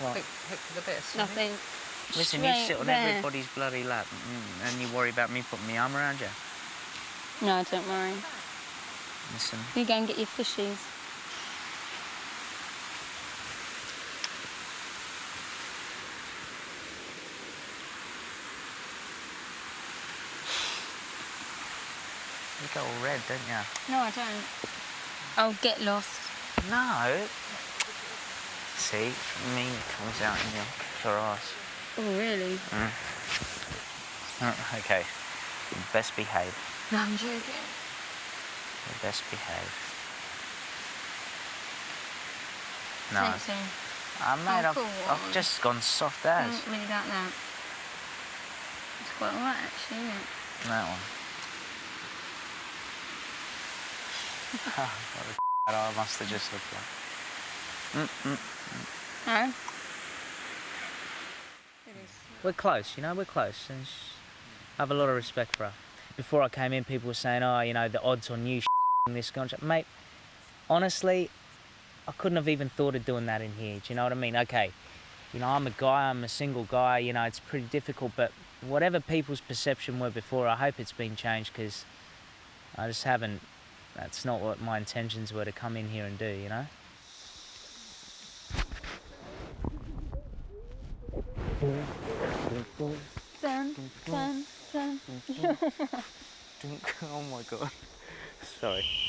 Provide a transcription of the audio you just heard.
What? Hook for the bits. Nothing. Listen, you Straight sit on there. everybody's bloody lap and you worry about me putting my arm around you. No, don't worry. Listen. You go and get your fishies. You go all red, don't you? No, I don't. I'll get lost. No. See, me comes out in your ass. Oh, really? Okay. You best behave. No, I'm joking. You best behave. No. Thanks, Ian. Mate, cool. I've just gone soft I as. don't really like that. It's quite alright, actually, isn't it? That one. What a I must have just looked like. No? We're close, you know, we're close. And I have a lot of respect for her. Before I came in, people were saying, oh, you know, the odds on you in this contract. Mate, honestly, I couldn't have even thought of doing that in here. Do you know what I mean? Okay, you know, I'm a guy, I'm a single guy, you know, it's pretty difficult, but whatever people's perception were before, I hope it's been changed, because I just haven't, that's not what my intentions were to come in here and do, you know? Dun, dun, dun. Oh my God. Sorry.